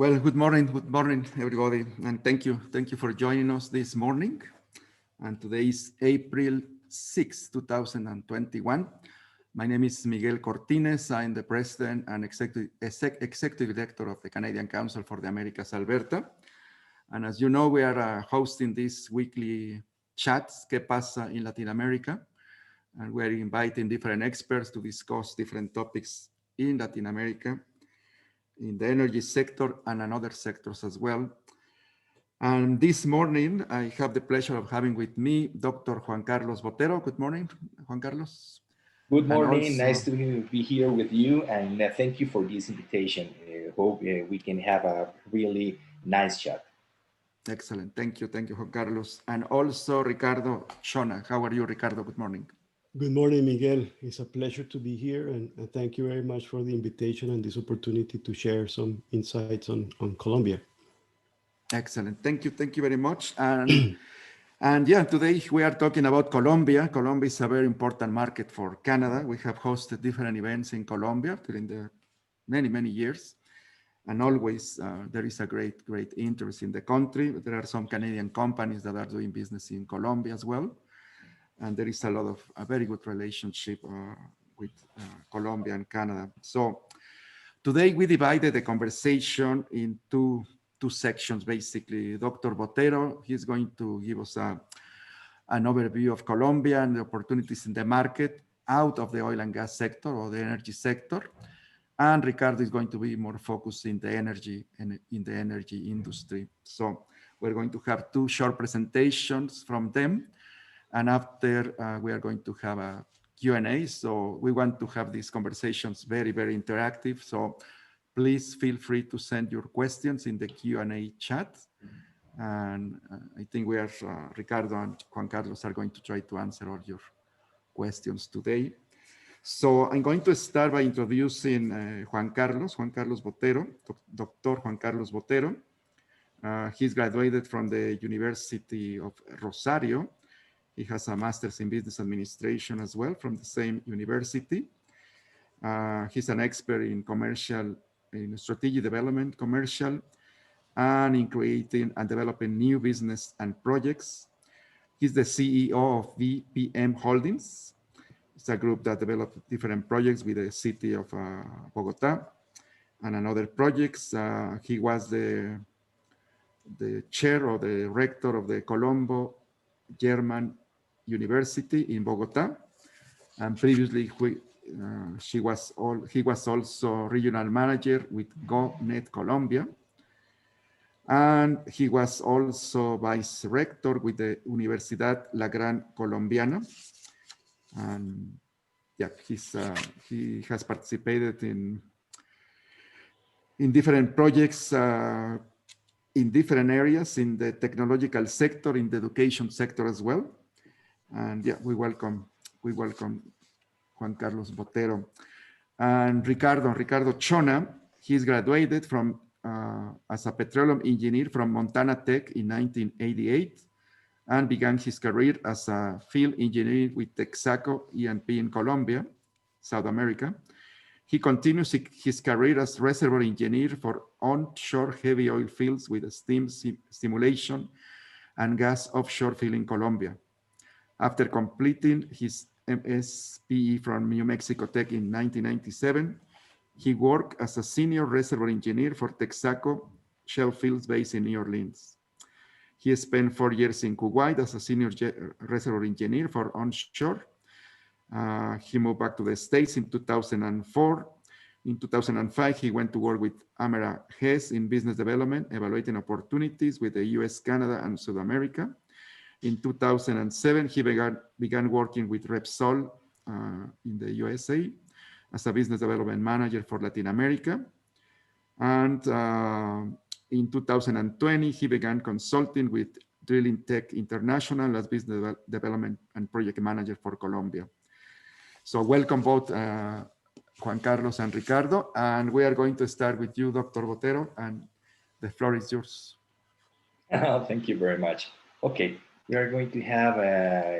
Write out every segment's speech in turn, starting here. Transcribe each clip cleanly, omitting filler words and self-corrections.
Well, good morning, everybody, and thank you for joining us this morning. And today is April 6, 2021. My name is Miguel Cortines. I'm the President and Executive Director of the Canadian Council for the Americas, Alberta. And as you know, we are hosting these weekly chats, ¿Qué pasa in Latin America? And we're inviting different experts to discuss different topics in Latin America, in the energy sector and in other sectors as well. And this morning, I have the pleasure of having with me Dr. Juan Carlos Botero. Good morning, Juan Carlos. Good And morning. also, Nice to be here with you, and thank you for this invitation. Hope we can have a really nice chat. excellent. Thank you, Juan Carlos. And also Ricardo Chona. How are you, Ricardo? Good morning. Good morning, Miguel. It's a pleasure to be here, and thank you very much for the invitation and this opportunity to share some insights on Colombia. Excellent. Thank you very much. And yeah, today we are talking about Colombia. Colombia is a very important market for Canada. We have hosted different events in Colombia during the many years. And always there is a great interest in the country. There are some Canadian companies that are doing business in Colombia as well. And there is a very good relationship with Colombia and Canada. So today we divided the conversation into two sections, basically. Dr. Botero, he's going to give us an overview of Colombia and the opportunities in the market out of the oil and gas sector or the energy sector. And Ricardo is going to be more focused in the energy industry. So we're going to have two short presentations from them. And after we are going to have a Q&A. So we want to have these conversations very interactive. So please feel free to send your questions in the Q&A chat. And I think Ricardo and Juan Carlos are going to try to answer all your questions today. So I'm going to start by introducing Juan Carlos Botero, Dr. Juan Carlos Botero. He's graduated from the University of Rosario. He has a master's in business administration as well from the same university. He's an expert in strategic development, commercial, and in creating and developing new business and projects. He's the CEO of VPM Holdings. It's a group that develops different projects with the city of Bogota and other projects. He was the chair or the rector of the Colombo German University in Bogota. And previously, he was also regional manager with GoNet Colombia. And he was also vice rector with the Universidad La Gran Colombiana. And yeah, he has participated in different projects in different areas, in the technological sector, in the education sector as well. And yeah, we welcome Juan Carlos Botero. And Ricardo Chona, he's graduated from as a petroleum engineer from Montana Tech in 1988 and began his career as a field engineer with Texaco E&P in Colombia, South America. He continues his career as reservoir engineer for onshore heavy oil fields with steam stimulation and gas offshore field in Colombia. After completing his MSPE from New Mexico Tech in 1997, he worked as a senior reservoir engineer for Texaco shale fields based in New Orleans. He spent 4 years in Kuwait as a senior reservoir engineer for onshore. He moved back to the States in 2004. In 2005, he went to work with Amara Hess in business development, evaluating opportunities with the US, Canada, and South America. In 2007, he began working with Repsol in the USA as a business development manager for Latin America. And in 2020, he began consulting with Drilling Tech International as business development and project manager for Colombia. So welcome both Juan Carlos and Ricardo. And we are going to start with you, Dr. Botero, and the floor is yours. Thank you very much. Okay, we are going to have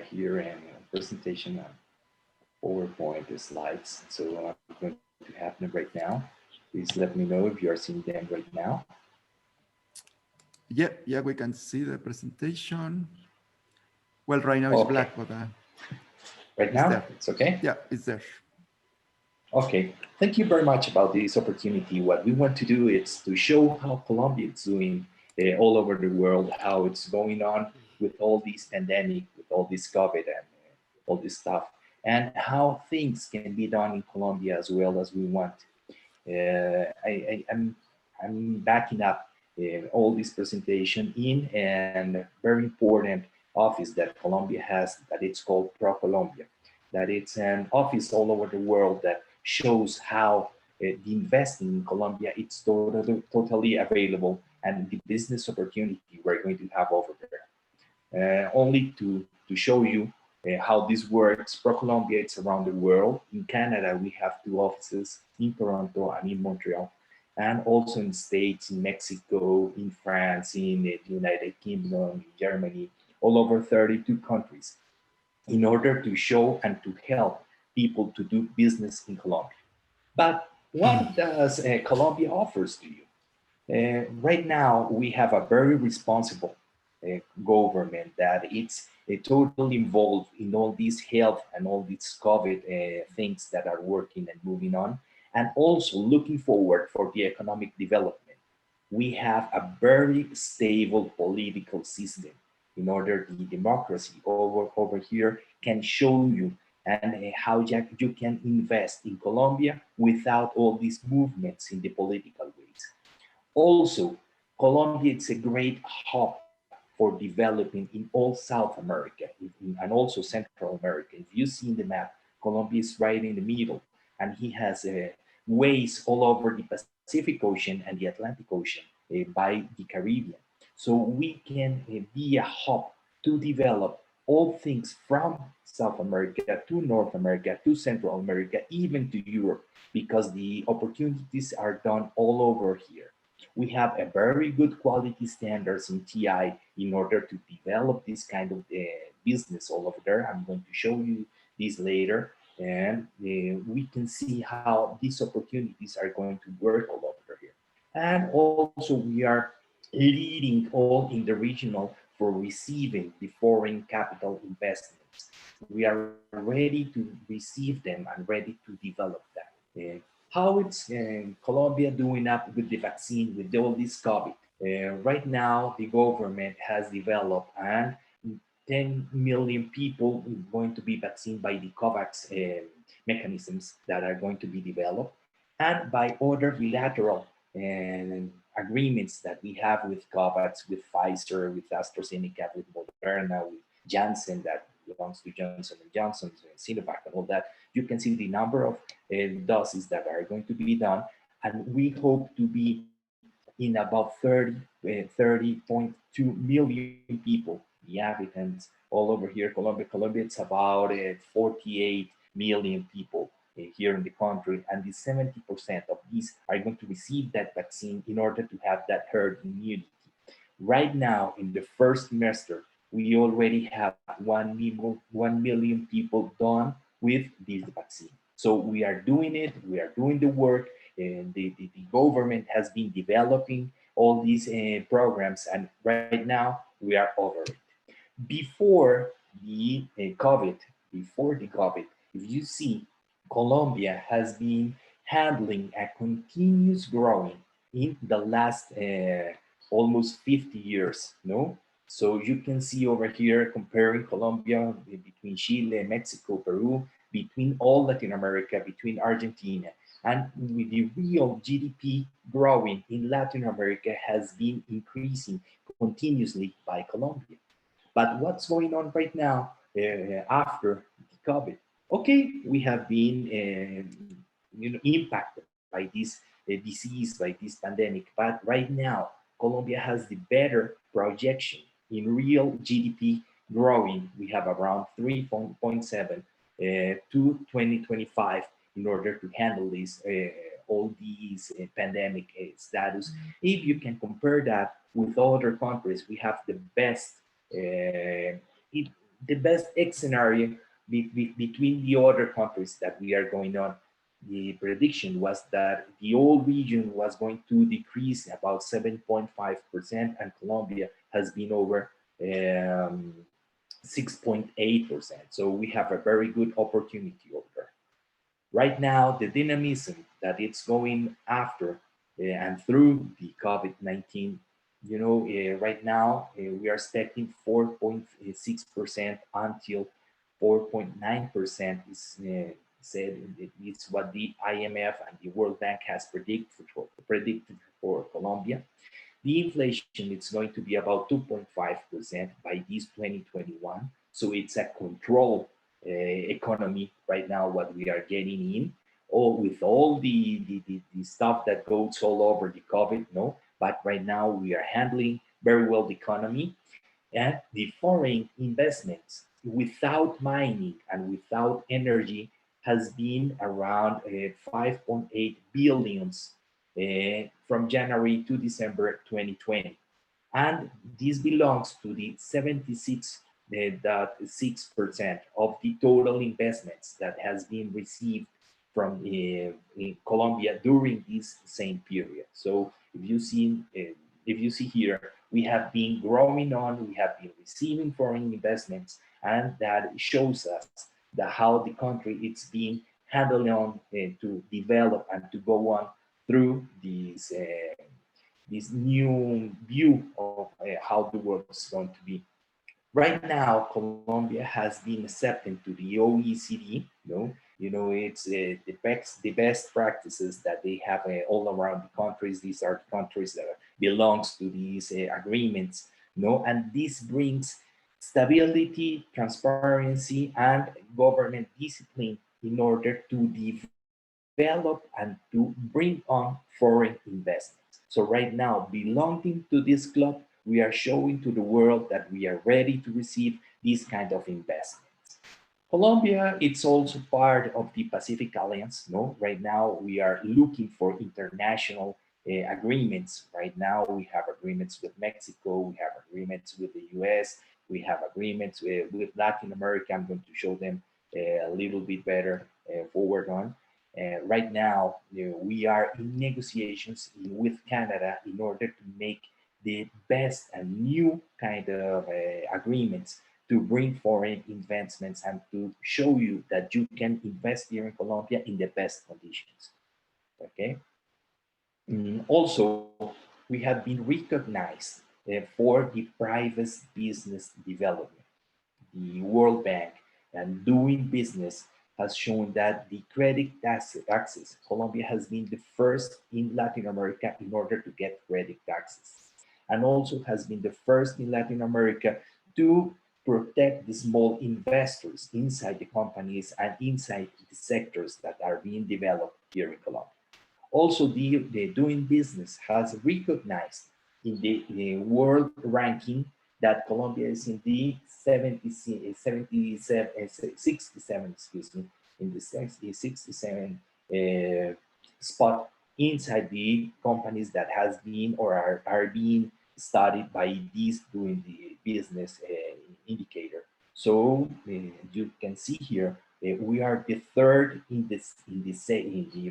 here a presentation of PowerPoint slides. So I'm going to have them right now. Please let me know if you are seeing them right now. Yeah, we can see the presentation. Well, right now it's Okay. black, but Right it's now, there. it's okay? Yeah, it's there. Okay, thank you very much about this opportunity. What we want to do is to show how Colombia is doing all over the world, how it's going on with all this pandemic, with all this COVID and all this stuff, and how things can be done in Colombia as well as we want. I'm backing up all this presentation in and very important office that Colombia has that it's called Pro Colombia, that it's an office all over the world that shows how the investing in Colombia it's totally available and the business opportunity we're going to have over there. Only to show you how this works, ProColombia it's around the world. In Canada, we have 2 offices in Toronto and in Montreal, and also in States, in Mexico, in France, in the United Kingdom, in Germany, all over 32 countries, in order to show and to help people to do business in Colombia. But what does Colombia offers to you? Right now, we have a very responsible government that it's totally involved in all these health and all these COVID things that are working and moving on, and also looking forward for the economic development. We have a very stable political system in order the democracy over here can show you and how you can invest in Colombia without all these movements in the political ways. Also, Colombia is a great hub for developing in all South America and also Central America. If you see in the map, Colombia is right in the middle, and he has ways all over the Pacific Ocean and the Atlantic Ocean by the Caribbean. So we can be a hub to develop all things from South America to North America to Central America, even to Europe, because the opportunities are done all over here. We have a very good quality standards in TI in order to develop this kind of business all over there. I'm going to show you this later, and we can see how these opportunities are going to work all over here. And also we are leading all in the regional for receiving the foreign capital investments. We are ready to receive them and ready to develop that. How it's Colombia doing up with the vaccine, with all this COVID? Right now, the government has developed and 10 million people going to be vaccinated by the COVAX mechanisms that are going to be developed, and by other bilateral agreements that we have with COVAX, with Pfizer, with AstraZeneca, with Moderna, with Janssen that belongs to Johnson and Johnson, Sinovac, and all that. You can see the number of doses that are going to be done, and we hope to be in about 30.2 million people, the inhabitants all over here. Colombia, it's about 48 million people here in the country, and the 70% of these are going to receive that vaccine in order to have that herd immunity. Right now, in the first semester, we already have 1 million people done with this vaccine. So we are doing it, we are doing the work, and the government has been developing all these programs, and right now we are over it. Before the COVID, if you see, Colombia has been handling a continuous growing in the last almost 50 years, no? So you can see over here comparing Colombia between Chile, Mexico, Peru, between all Latin America, between Argentina, and with the real GDP growing in Latin America has been increasing continuously by Colombia. But what's going on right now after the COVID? Okay, we have been impacted by this disease, by this pandemic, but right now Colombia has the better projection in real GDP growing. We have around 3.7 to 2025 in order to handle this all these pandemic status. If you can compare that with other countries, we have the best the best scenario between the other countries that we are going on. the prediction was that the whole region was going to decrease about 7.5%, and Colombia has been over 6.8%. So we have a very good opportunity over there. Right now, the dynamism that it's going after and through the COVID-19, right now we are expecting 4.6% until 4.9% is said. It's what the IMF and the World Bank has predicted for Colombia. The inflation is going to be about 2.5% by this 2021. So it's a controlled economy right now, what we are getting in, or with all the stuff that goes all over the COVID, no? But right now we are handling very well the economy, and the foreign investments without mining and without energy has been around 5.8 billions from January to December 2020. And this belongs to the 76.6% of the total investments that has been received from in Colombia during this same period. So if you see here, we have been growing on, we have been receiving foreign investments, and that shows us that how the country it's being handled on to develop and to go on through this new view of how the world is going to be. Right now, Colombia has been accepted to the OECD. It's the best practices that they have all around the countries. These are the countries that belongs to these agreements. And this brings stability, transparency, and government discipline in order to develop and to bring on foreign investments. So right now, belonging to this club, we are showing to the world that we are ready to receive these kind of investments. Colombia, it's also part of the Pacific Alliance. Right now we are looking for international agreements. Right now we have agreements with Mexico, we have agreements with the US, we have agreements with Latin America. I'm going to show them a little bit better forward on. Right now, we are in negotiations with Canada in order to make the best and new kind of agreements to bring foreign investments and to show you that you can invest here in Colombia in the best conditions. Okay. Also, we have been recognized for the private business development. The World Bank and doing business has shown that the credit access, Colombia has been the first in Latin America in order to get credit access, and also has been the first in Latin America to protect the small investors inside the companies and inside the sectors that are being developed here in Colombia. Also, the doing business has recognized in the world ranking that Colombia is in the 67, excuse me, in the 67 spot inside the companies that has been or are being studied by this doing the business indicator. So you can see here we are the third in the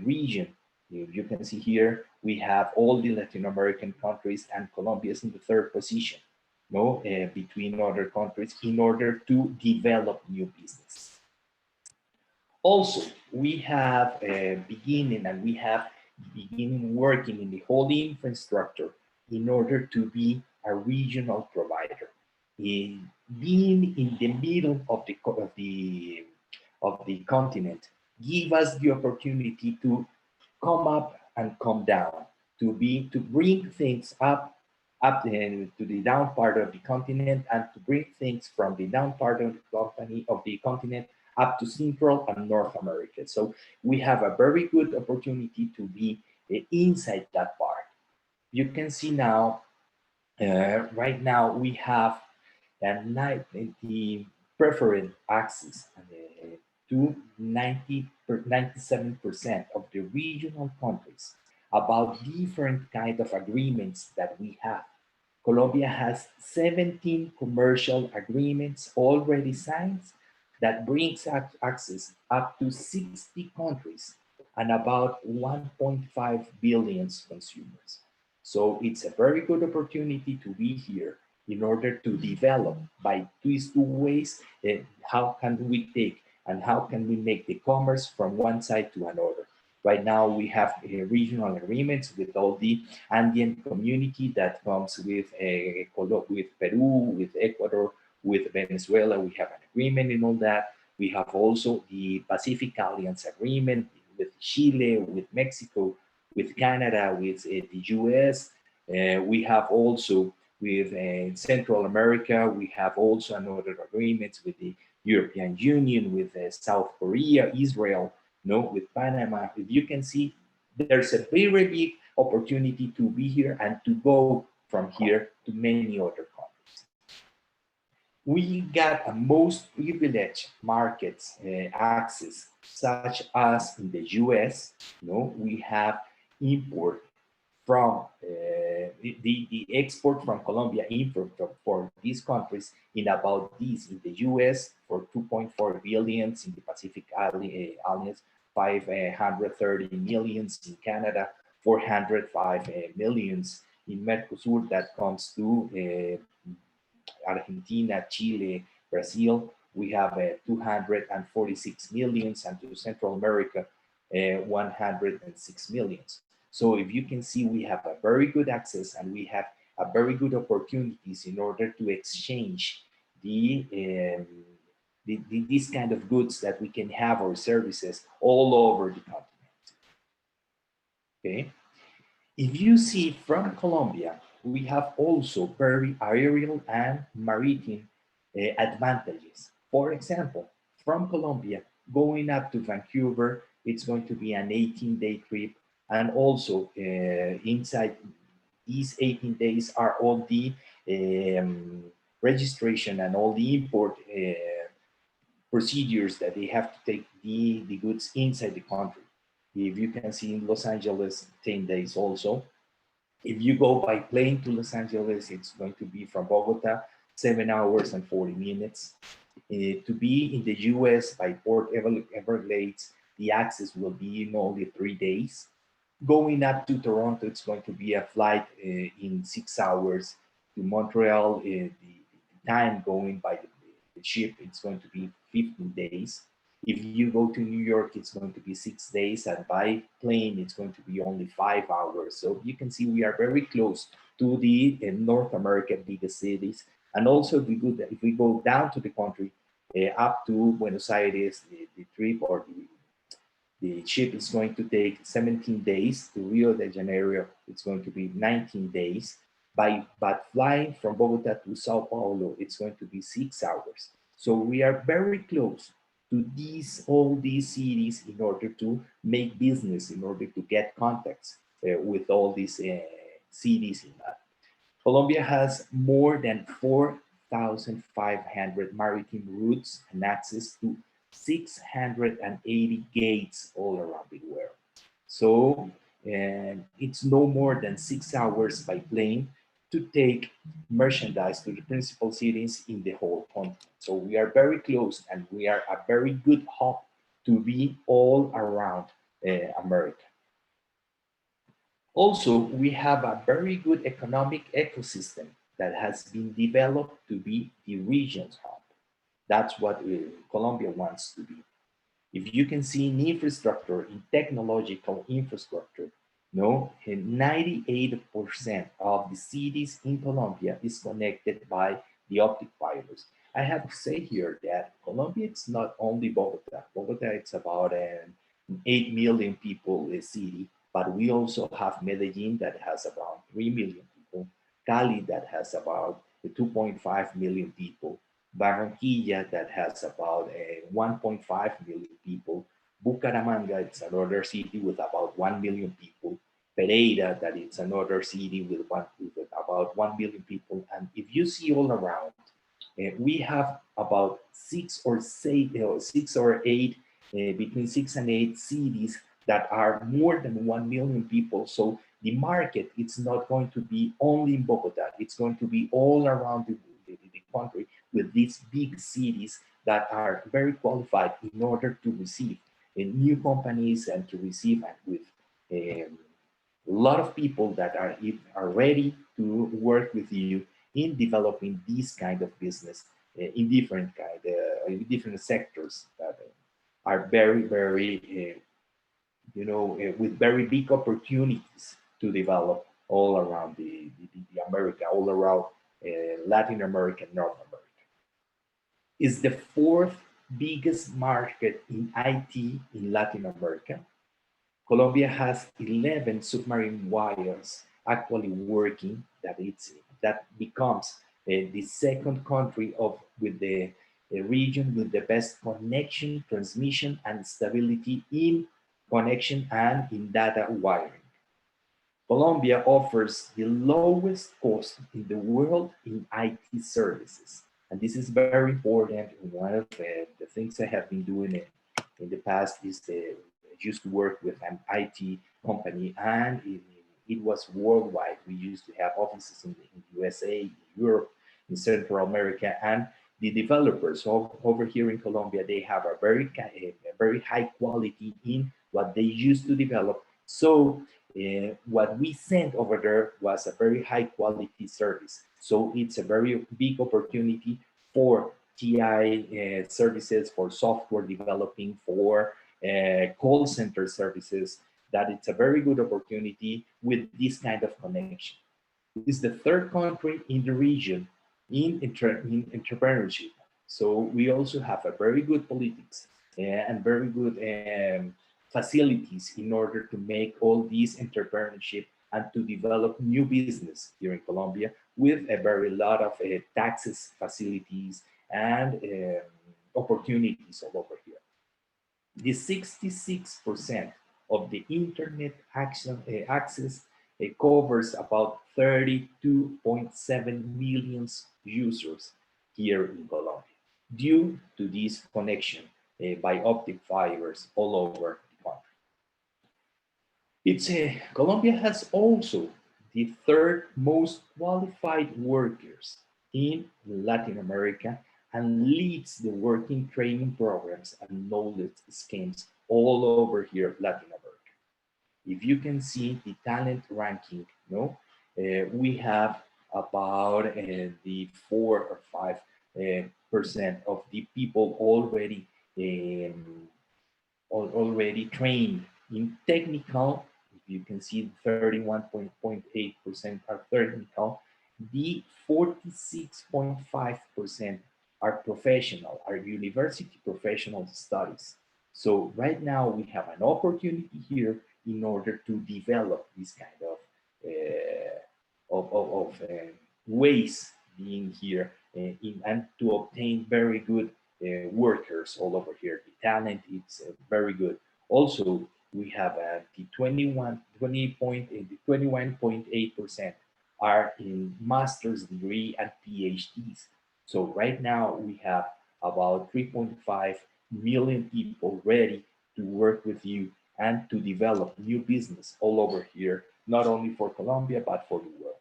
region. You can see here we have all the Latin American countries, and Colombia is in the third position. Between other countries in order to develop new business. Also, we have beginning working in the whole infrastructure in order to be a regional provider. Being in the middle of the continent give us the opportunity to come up and come down, to bring things up to the down part of the continent, and to bring things from the down part of the continent up to Central and North America. So we have a very good opportunity to be inside that part. You can see now, right now we have the preferred access to 97% of the regional countries about different kind of agreements that we have. Colombia has 17 commercial agreements already signed that brings access up to 60 countries and about 1.5 billion consumers. So it's a very good opportunity to be here in order to develop by these two ways, how can we take and how can we make the commerce from one side to another. Right now, we have regional agreements with all the Andean community that comes with Peru, with Ecuador, with Venezuela. We have an agreement in all that. We have also the Pacific Alliance Agreement with Chile, with Mexico, with Canada, with the US. We have also with Central America, we have also another agreements with the European Union, with South Korea, Israel, no, with Panama. If you can see, there's a very big opportunity to be here and to go from here to many other countries. We got a most privileged markets access, such as in the US. No, we have import from the export from Colombia import for these countries in about this in the US for 2.4 billions, in the Pacific Alliance 530 millions, in Canada 405 millions, in Mercosur that comes to Argentina, Chile, Brazil, we have 246 millions, and to Central America, 106 millions. So if you can see, we have a very good access and we have a very good opportunities in order to exchange these kind of goods that we can have or services all over the continent. Okay. If you see from Colombia, we have also very aerial and maritime advantages. For example, from Colombia, going up to Vancouver, it's going to be an 18-day trip. And also inside these 18 days are all the registration and all the import procedures that they have to take the goods inside the country. If you can see in Los Angeles, 10 days also. If you go by plane to Los Angeles, it's going to be from Bogota, 7 hours and 40 minutes. To be in the US by Port Everglades, the access will be in only 3 days. Going up to Toronto, it's going to be a flight in 6 hours. To Montreal, the time going by the ship, it's going to be 15 days. If you go to New York, it's going to be 6 days, and by plane, it's going to be only 5 hours. So you can see we are very close to the North American biggest cities. And also, if we go down to the country, up to Buenos Aires, the trip or the ship is going to take 17 days. To Rio de Janeiro, it's going to be 19 days. But flying from Bogota to Sao Paulo, it's going to be 6 hours. So we are very close to all these cities in order to make business, in order to get contacts with all these cities in that. Colombia has more than 4,500 maritime routes and access to 680 gates all around the world. So it's no more than 6 hours by plane to take merchandise to the principal cities in the whole continent. So we are very close and we are a very good hub to be all around America. Also, we have a very good economic ecosystem that has been developed to be the region's hub. That's what Colombia wants to be. If you can see in infrastructure, in technological infrastructure, 98% of the cities in Colombia is connected by the optic fibers. I have to say here that Colombia, it's not only Bogota. Bogota, it's about an 8 million people city, but we also have Medellin that has about 3 million people, Cali that has about 2.5 million people, Barranquilla that has about 1.5 million people, Bucaramanga, it's another city with about 1 million people, Pereira, that it's another city with about 1 million people. And if you see all around, we have about six or eight, between 6 and 8 cities that are more than 1 million people. So the market, it's not going to be only in Bogota, it's going to be all around the country with these big cities that are very qualified in order to receive new companies and to receive and with a lot of people that are ready to work with you in developing this kind of business in different sectors that are very with very big opportunities to develop all around the America, all around Latin America, North America. Is the fourth biggest market in IT in Latin America. Colombia has 11 submarine wires actually working. That becomes the second country with the region with the best connection, transmission, and stability in connection and in data wiring. Colombia offers the lowest cost in the world in IT services. And this is very important. One of the things I have been doing in the past is used to work with an IT company, and it was worldwide. We used to have offices in the USA, in Europe, in Central America, and the developers over here in Colombia, they have a very high quality in what they used to develop. So what we sent over there was a very high quality service. So it's a very big opportunity for TI services, for software developing, for call center services, that it's a very good opportunity with this kind of connection. It's the third country in the region in entrepreneurship. So we also have a very good politics and very good facilities in order to make all these entrepreneurship and to develop new business here in Colombia with a very lot of taxes, facilities, and opportunities all over here. The 66% of the internet access covers about 32.7 million users here in Colombia due to this connection by optic fibers all over the country. Colombia has also the third most qualified workers in Latin America and leads the working training programs and knowledge schemes all over here in Latin America. If you can see the talent ranking, we have about the 4 or 5% of the people already trained in technical. If you can see 31.8% are technical, the 46.5% are professional, are university professional studies. So right now we have an opportunity here in order to develop this kind of ways being here and to obtain very good workers all over here. The talent is very good. Also, we have the 21.8% are in master's degree and PhDs. So right now we have about 3.5 million people ready to work with you and to develop new business all over here, not only for Colombia, but for the world.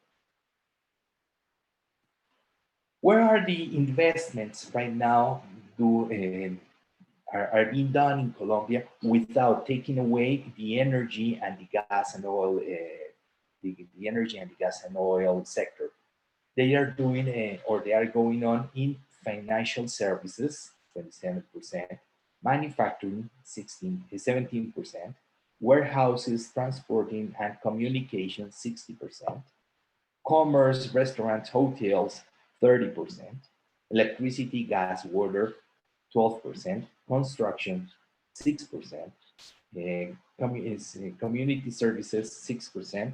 Where are the investments right now are being done in Colombia without taking away the energy and the gas and oil, the energy and the gas and oil sector? They are doing or they are going on in financial services, 27%, manufacturing, 17%, warehouses, transporting, and communication, 60%, commerce, restaurants, hotels, 30%, electricity, gas, water, 12%, construction, 6%, community services, 6%,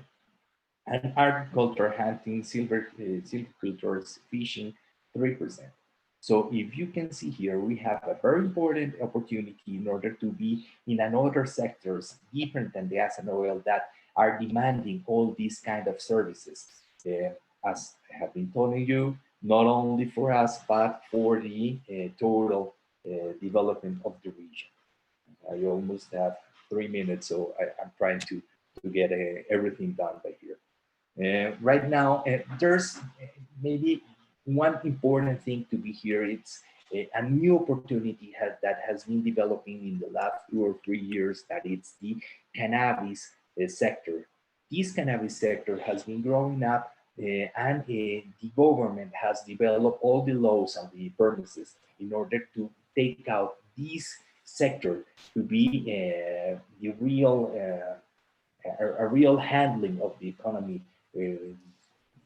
and agriculture, hunting, silviculture, fishing, 3%. So if you can see here, we have a very important opportunity in order to be in another sectors different than the gas and oil that are demanding all these kind of services. As I have been telling you, not only for us, but for the total development of the region. I almost have 3 minutes, so I'm trying to get everything done by here. Right now, there's maybe one important thing to be here. It's a new opportunity that has been developing in the last 2 or 3 years, that it's the cannabis sector. This cannabis sector has been growing up, and the government has developed all the laws and the permissions in order to take out this sector to be the real a real handling of the economy. Uh,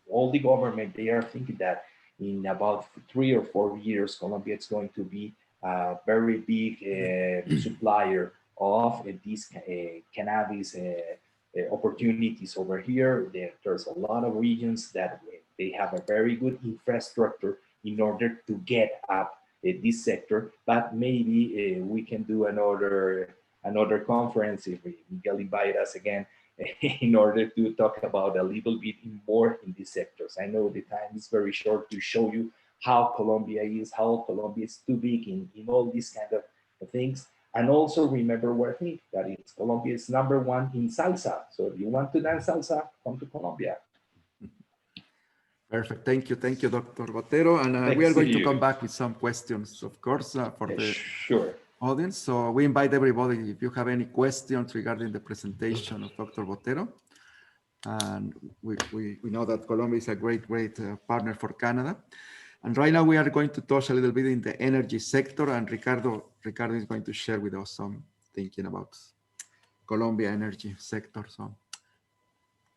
all the government, they are thinking that in about 3 or 4 years, Colombia is going to be a very big supplier of these cannabis opportunities over here. There's a lot of regions that they have a very good infrastructure in order to get up this sector. But maybe we can do another conference if Miguel invite us again in order to talk about a little bit more in these sectors. I know the time is very short to show you how Colombia is too big in all these kind of things. And also remember one thing, that it's Colombia is #1 in salsa. So if you want to dance salsa, come to Colombia. Perfect. Thank you, Dr. Botero. And we are going to come back with some questions, of course, for the audience. So we invite everybody, if you have any questions regarding the presentation of Dr. Botero. And we know that Colombia is a great partner for Canada. And right now we are going to touch a little bit in the energy sector, and Ricardo is going to share with us some thinking about Colombia energy sector. So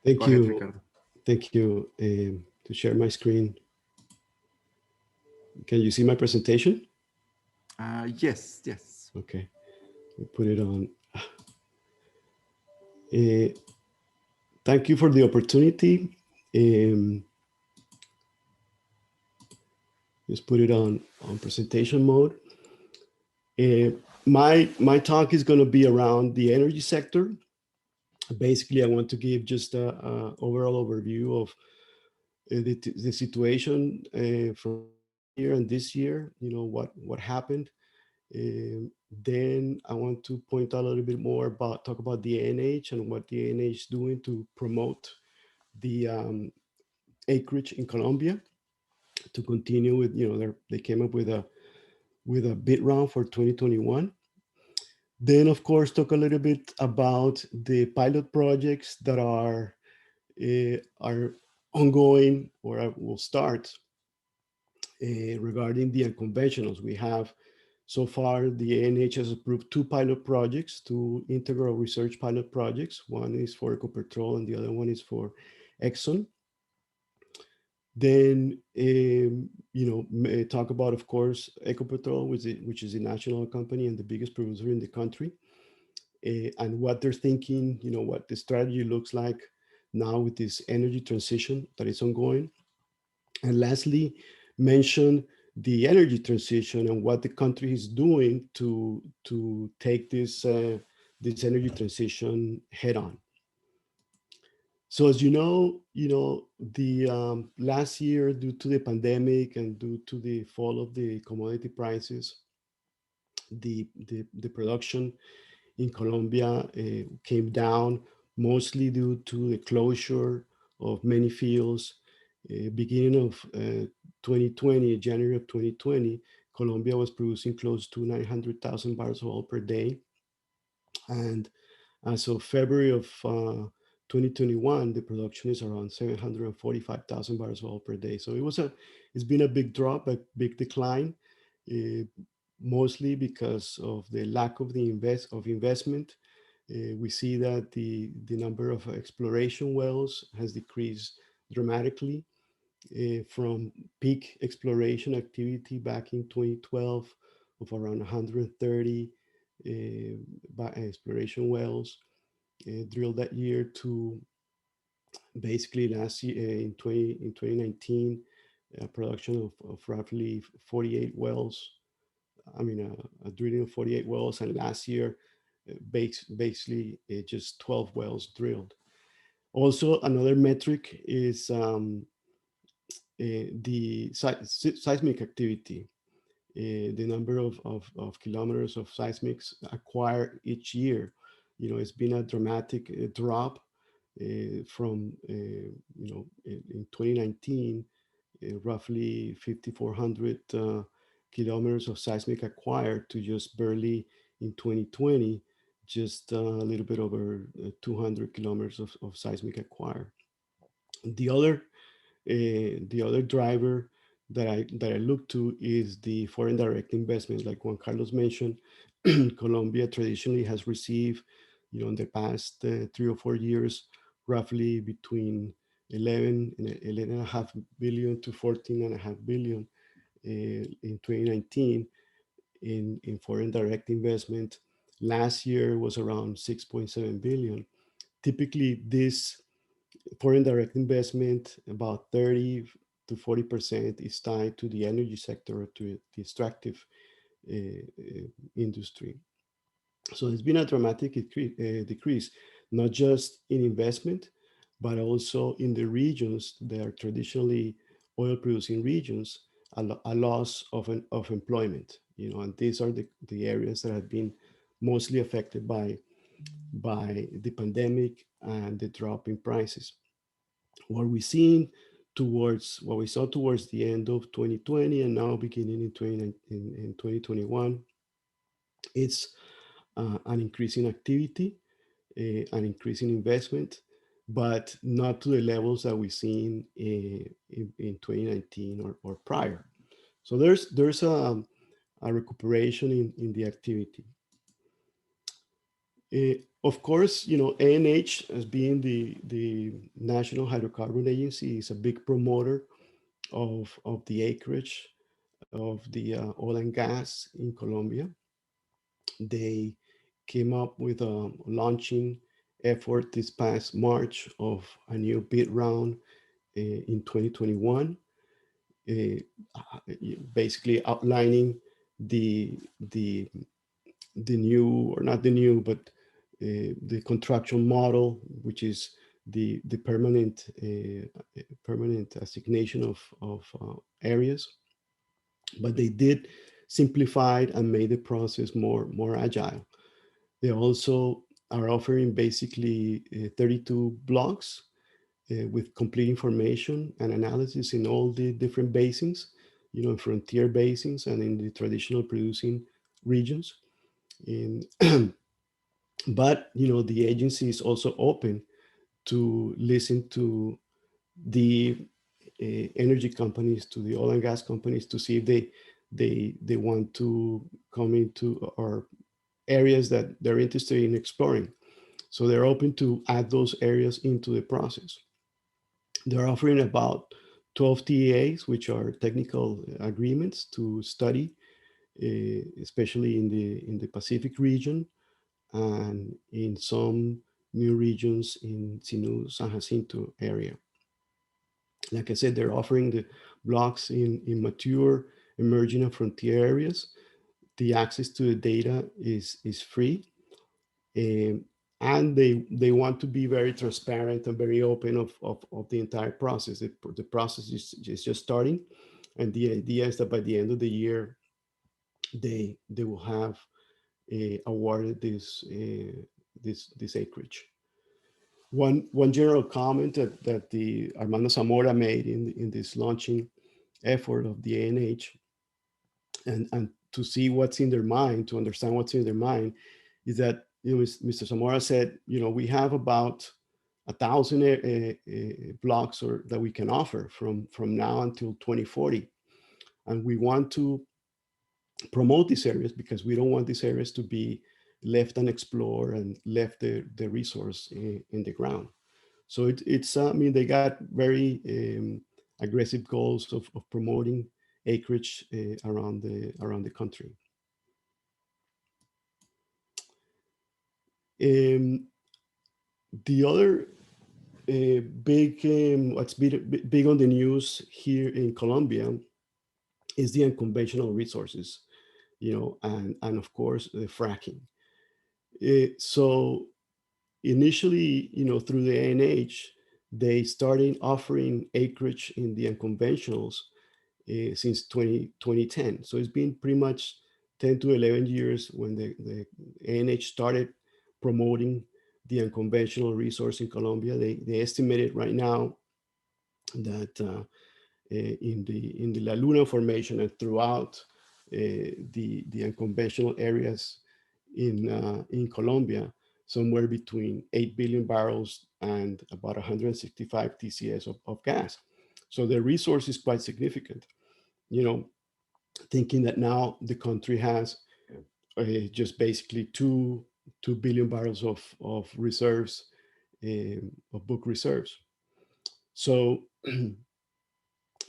thank you, ahead, Ricardo. Thank you. To share my screen. Can you see my presentation? Yes. Okay, we put it on. Thank you for the opportunity. Just put it on presentation mode. My talk is going to be around the energy sector. Basically, I want to give just a overall overview of the situation from here and this year. You know what happened. Then I want to point out a little bit more talk about the ANH and what the ANH is doing to promote the acreage in Colombia, to continue with, they came up with a bid round for 2021. Then, of course, talk a little bit about the pilot projects that are ongoing or will start regarding the unconventionals. We have so far, the ANH has approved 2 pilot projects, 2 integral research pilot projects. One is for Ecopetrol and the other one is for Exxon. Then, talk about, of course, Ecopetrol, which is a national company and the biggest producer in the country, and what they're thinking, what the strategy looks like now with this energy transition that is ongoing. And lastly, mention the energy transition and what the country is doing to take this energy transition head on. So as you know, the last year, due to the pandemic and due to the fall of the commodity prices, the production in Colombia came down, mostly due to the closure of many fields. Beginning of 2020, January of 2020, Colombia was producing close to 900,000 barrels of oil per day. And as of February of 2021, the production is around 745,000 barrels of oil per day. So it's been a big drop, a big decline, mostly because of the lack of investment. We see that the number of exploration wells has decreased dramatically from peak exploration activity back in 2012 of around 130 exploration wells drilled that year, to basically last year in 2019 a production of roughly 48 wells. I mean a drilling of 48 wells, and last year basically just 12 wells drilled. Also, another metric is the seismic activity, the number of kilometers of seismics acquired each year. It's been a dramatic drop from, in 2019, roughly 5,400 kilometers of seismic acquired to just barely in 2020, just a little bit over 200 kilometers of seismic acquired. The other driver that I look to is the foreign direct investment. Like Juan Carlos mentioned, Colombia traditionally has received, in the past 3 or 4 years, roughly between 11 and 11.5 billion to 14.5 billion in 2019 in foreign direct investment. Last year was around 6.7 billion. Typically, this foreign direct investment, about 30 to 40% is tied to the energy sector or to the extractive industry. So there's been a dramatic decrease, not just in investment, but also in the regions that are traditionally oil producing regions, a loss of employment, and these are the areas that have been mostly affected by the pandemic and the drop in prices. What we saw towards the end of 2020 and now beginning in 2021, it's an increase in activity, an increase in investment, but not to the levels that we've seen in 2019 or prior. So there's a recuperation in the activity. Of course, ANH, as being the National Hydrocarbon Agency, is a big promoter of the acreage of the oil and gas in Colombia. They came up with a launching effort this past March of a new bid round in 2021, basically outlining the new, or not the new, but the contractual model, which is the permanent assignation of areas. But they did simplify it and made the process more agile. They also are offering basically 32 blocks with complete information and analysis in all the different basins, frontier basins and in the traditional producing regions. But the agency is also open to listen to the energy companies, to the oil and gas companies, to see if they want to come into our areas that they're interested in exploring. So they're open to add those areas into the process. They're offering about 12 TAs, which are technical agreements to study, especially in the Pacific region and in some new regions in Sinú, San Jacinto area. Like I said, they're offering the blocks in mature, emerging and frontier areas. The access to the data is free. And they want to be very transparent and very open of the entire process. The process is just starting. And the idea is that by the end of the year, they will have awarded this acreage. One general comment that the Armando Zamora made in this launching effort of the ANH, and to see what's in their mind, to understand what's in their mind, is that Mr. Zamora said, we have about 1,000 blocks that we can offer from now until 2040, and we want to promote these areas because we don't want these areas to be left unexplored and left the resource in the ground. So they got very aggressive goals of promoting acreage around the country. The other big, what's big on the news here in Colombia is the unconventional resources, and of course the fracking. So initially, through the ANH, they started offering acreage in the unconventionals since 2010. So it's been pretty much 10 to 11 years when the ANH started promoting the unconventional resource in Colombia. They estimated right now that in the La Luna formation and throughout the unconventional areas in Colombia, somewhere between 8 billion barrels and about 165 TCS of gas. So the resource is quite significant. You know, thinking that now the country has just basically 2 billion barrels of reserves, of book reserves. So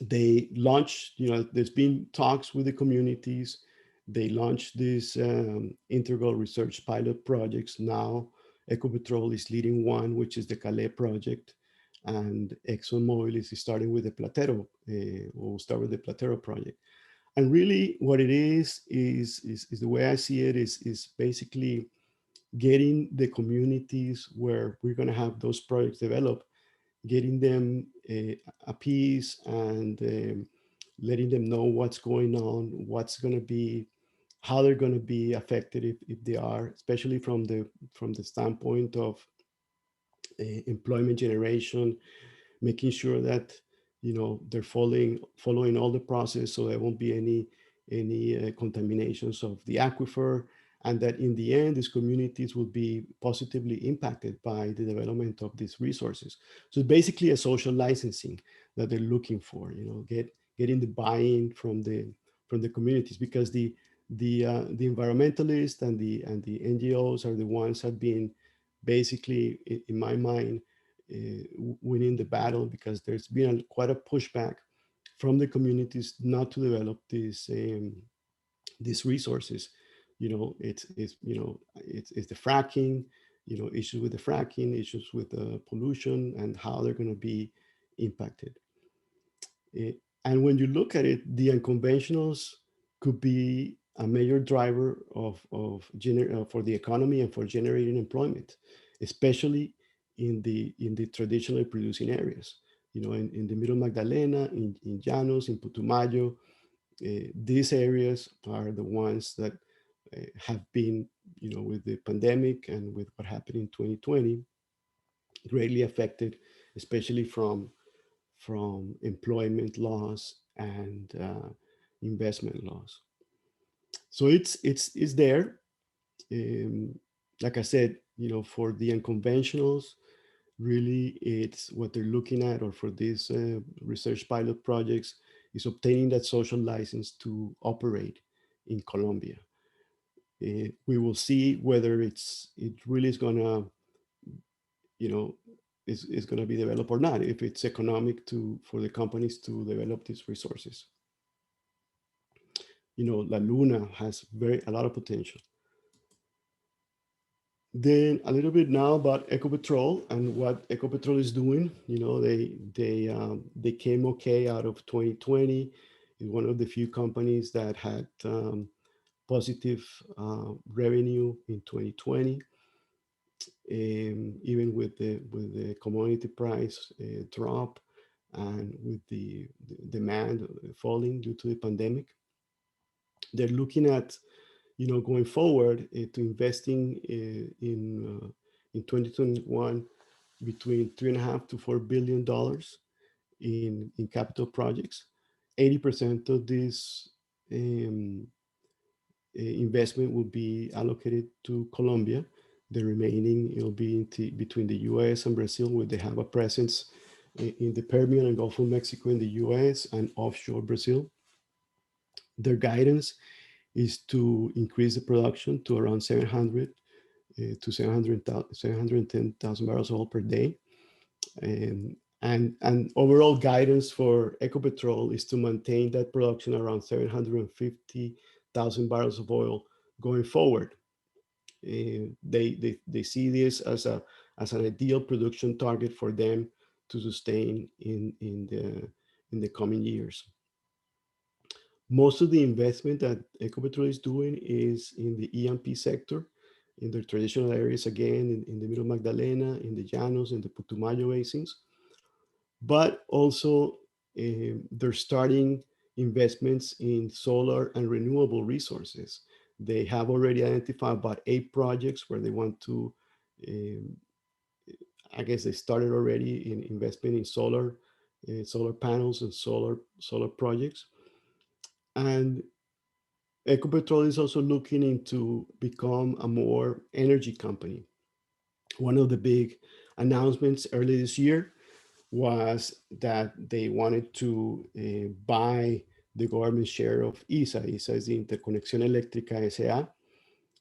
they launched, you know, there's been talks with the communities. They launched these integral research pilot projects. Now Ecopetrol is leading one, which is the Calais project, and ExxonMobil is starting with the Platero, will start with the Platero project. And really what it is the way I see it is basically getting the communities where we're going to have those projects developed, getting them appeased and letting them know what's going on, what's going to be, how they're going to be affected if they are, especially from the standpoint of employment generation, making sure that, you know, they're following all the process, so there won't be any contaminations of the aquifer, and that in the end these communities will be positively impacted by the development of these resources. So basically a social licensing that they're looking for, you know, getting the buy-in from the communities, because the environmentalists and the NGOs are the ones that have been basically, in my mind, winning the battle, because there's been quite a pushback from the communities not to develop these resources. You know, it's the fracking, you know, issues with the fracking, issues with the pollution, and how they're going to be impacted. And when you look at it, the unconventionals could be a major driver for the economy and for generating employment, especially in the traditionally producing areas. You know, in the Middle Magdalena, in Llanos, in Putumayo, these areas are the ones that have been, you know, with the pandemic and with what happened in 2020, greatly affected, especially from employment loss and investment loss. So it's there. Um, like I said, you know, for the unconventionals, really it's what they're looking at, or for these research pilot projects, is obtaining that social license to operate in Colombia. We will see whether it really is gonna, you know, is going to be developed or not, if it's economic for the companies to develop these resources. You know, La Luna has a lot of potential. Then a little bit now about Ecopetrol and what Ecopetrol is doing. You know, they came okay out of 2020. It's one of the few companies that had positive revenue in 2020. Even with the commodity price drop, and with the demand falling due to the pandemic, they're looking at, you know, going forward to investing in 2021 between $3.5 to $4 billion in capital projects. 80% of this investment will be allocated to Colombia. The remaining, it'll be between the US and Brazil, where they have a presence in the Permian and Gulf of Mexico in the US and offshore Brazil. Their guidance is to increase the production to around 700 to 710,000 barrels of oil per day. And overall guidance for Ecopetrol is to maintain that production around 750,000 barrels of oil going forward. They see this as an ideal production target for them to sustain in the coming years. Most of the investment that Ecopetrol is doing is in the E&P sector, in their traditional areas, again, in the Middle Magdalena, in the Llanos, in the Putumayo basins. But also they're starting investments in solar and renewable resources. They have already identified about 8 projects where they want to, I guess they started already in investment in solar panels and solar projects. And Ecopetrol is also looking into become a more energy company. One of the big announcements early this year was that they wanted to buy the government share of ISA. ISA is the Interconexión Eléctrica S.A.,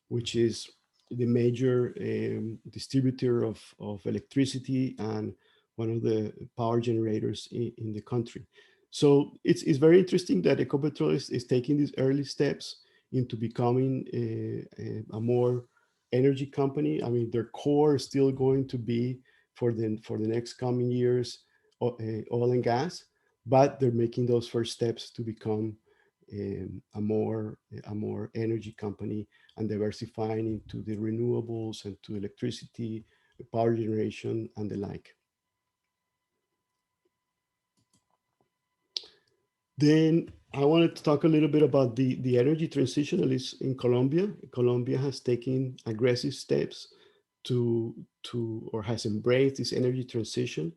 which is the major distributor of electricity and one of the power generators in the country. So it's very interesting that Ecopetrol is taking these early steps into becoming a more energy company. I mean, their core is still going to be for the next coming years oil and gas, but they're making those first steps to become a more energy company and diversifying into the renewables and to electricity, power generation, and the like. Then I wanted to talk a little bit about the energy transition, at least in Colombia. Colombia has taken aggressive steps or has embraced this energy transition.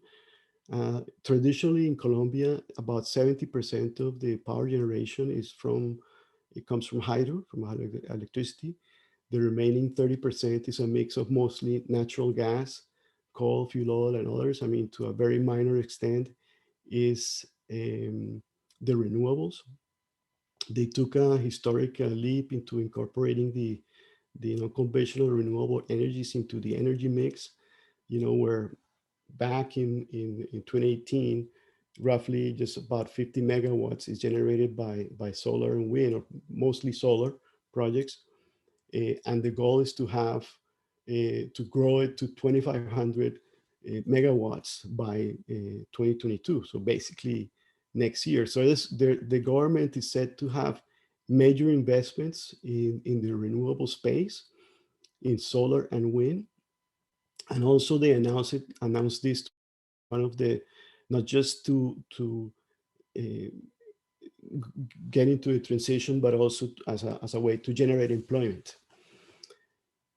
Traditionally in Colombia, about 70% of the power generation it comes from hydroelectricity. The remaining 30% is a mix of mostly natural gas, coal, fuel oil, and others. I mean, to a very minor extent is the renewables. They took a historic leap into incorporating the conventional renewable energies into the energy mix, where back in 2018, roughly just about 50 megawatts is generated by solar and wind, or mostly solar projects. And the goal is to grow it to 2,500 megawatts by 2022. So basically next year. So the government is set to have major investments in the renewable space, in solar and wind. And also they announced this one of the, not just to uh, get into a transition, but also as a way to generate employment.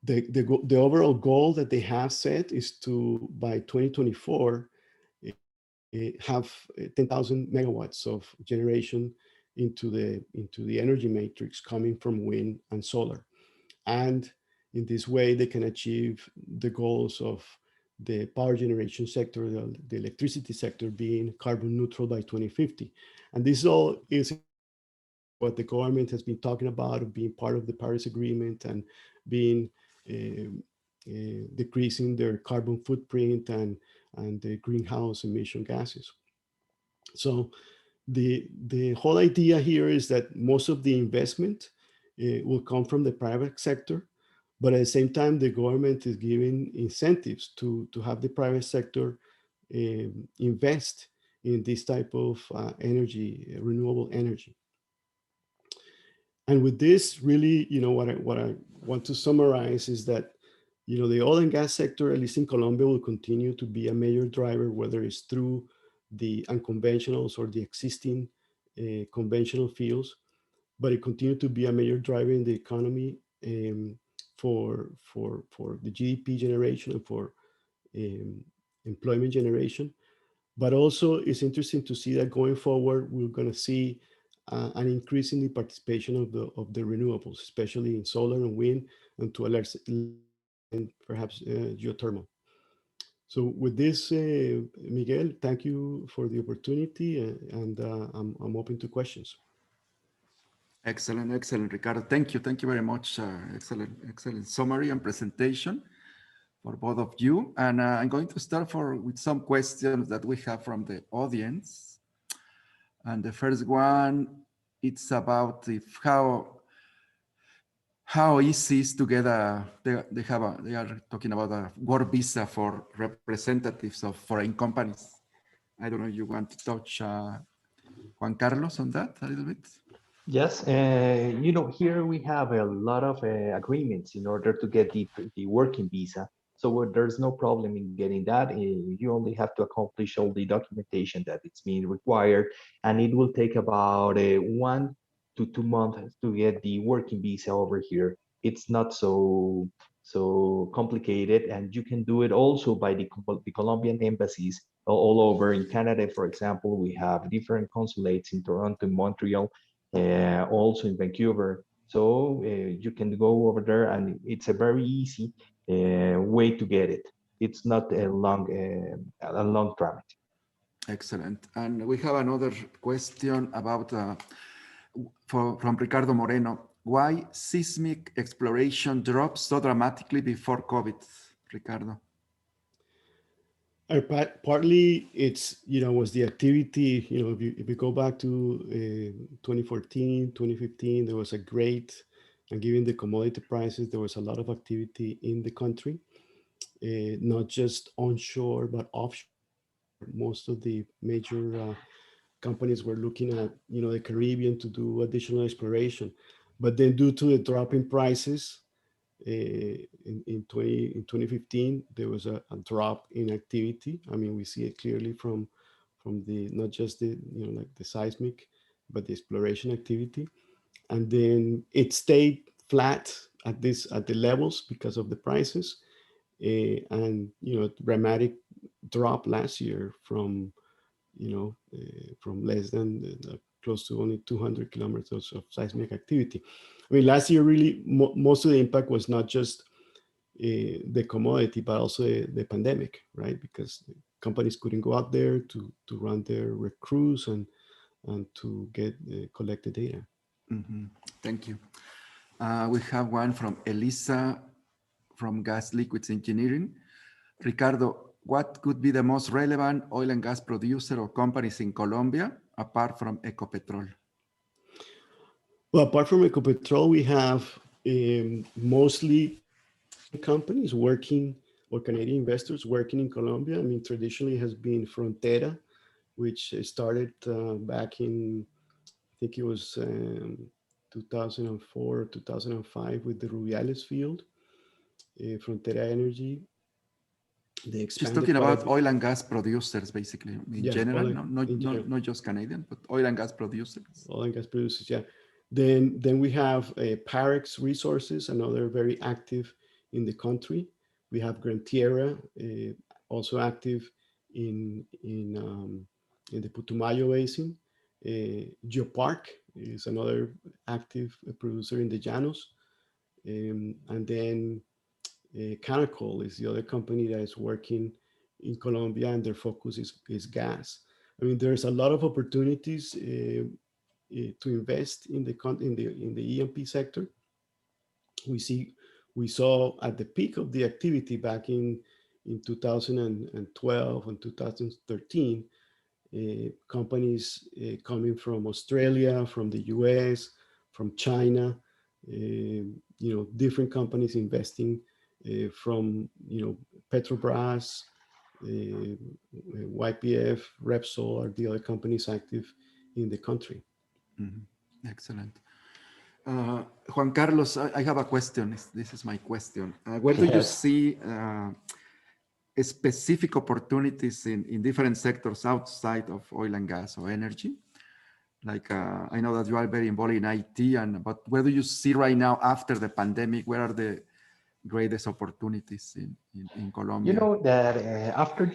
The overall goal that they have set is to, by 2024, have 10,000 megawatts of generation into the energy matrix coming from wind and solar. And in this way, they can achieve the goals of the power generation sector, the electricity sector being carbon neutral by 2050. And this all is what the government has been talking about, of being part of the Paris Agreement and being decreasing their carbon footprint and the greenhouse emission gases. So the whole idea here is that most of the investment will come from the private sector, but at the same time, the government is giving incentives to have the private sector invest in this type of energy, renewable energy. And with this, really, what I want to summarize is that, the oil and gas sector, at least in Colombia, will continue to be a major driver, whether it's through the unconventionals or the existing conventional fields, but it continued to be a major driver in the economy for the GDP generation and for employment generation. But also it's interesting to see that going forward, we're going to see an increase in the participation of the renewables, especially in solar and wind, and to a large and perhaps geothermal. So with this, Miguel, thank you for the opportunity, and I'm open to questions. Excellent, excellent, Ricardo. Thank you very much. Excellent summary and presentation for both of you. And I'm going to start with some questions that we have from the audience. And the first one, it's about how easy is to get they are talking about a work visa for representatives of foreign companies. I don't know if you want to touch Juan Carlos on that a little bit. Yes, here we have a lot of agreements in order to get the working visa. So there's no problem in getting that. You only have to accomplish all the documentation that it's being required, and it will take about 1 to 2 months to get the working visa over here. It's not so complicated, and you can do it also by the Colombian embassies all over. In Canada, for example, we have different consulates in Toronto, Montreal, also in Vancouver. So you can go over there, and it's a very easy way to get it. It's not a long tramit. Excellent. And we have another question about from Ricardo Moreno. Why seismic exploration dropped so dramatically before COVID, Ricardo? Partly it's, was the activity, if you go back to 2014, 2015, there was a great, and given the commodity prices, there was a lot of activity in the country, not just onshore, but offshore. Most of the major companies were looking at, the Caribbean to do additional exploration. But then due to the drop in prices, in 2015, there was a drop in activity. I mean, we see it clearly from the, not just the, like the seismic, but the exploration activity. And then it stayed flat at the levels because of the prices. And, dramatic drop last year from, from less than close to only 200 kilometers of seismic activity. I mean, last year, really, most of the impact was not just the commodity, but also the pandemic, right? Because companies couldn't go out there to run their crews and to get collect the data. Mm-hmm. Thank you. We have one from Elisa from Gas Liquids Engineering. Ricardo, what could be the most relevant oil and gas producer or companies in Colombia apart from Ecopetrol? Well, apart from Ecopetrol, we have mostly companies working, or Canadian investors working in Colombia. I mean, traditionally has been Frontera, which started back in, I think it was 2004, 2005 with the Rubiales field, Frontera Energy. They She's expanded talking quite a about bit. oil and gas producers, basically, in Yeah, general, in general. not just Canadian, but oil and gas producers. Oil and gas producers, yeah. Then we have Parex Resources, another very active in the country. We have Gran Tierra, also active in the Putumayo Basin. Geopark is another active producer in the Llanos. And then Canacol is the other company that is working in Colombia, and their focus is gas. I mean, there's a lot of opportunities to invest in the E&P sector. We saw at the peak of the activity back in 2012 and 2013, companies coming from Australia, from the US, from China, different companies investing from Petrobras, YPF, Repsol are the other companies active in the country. Mm-hmm. Excellent. Juan Carlos, I have a question. This is my question. Where do you see specific opportunities in different sectors outside of oil and gas or energy? Like, I know that you are very involved in IT, but where do you see right now after the pandemic? Where are the greatest opportunities in Colombia? You know that after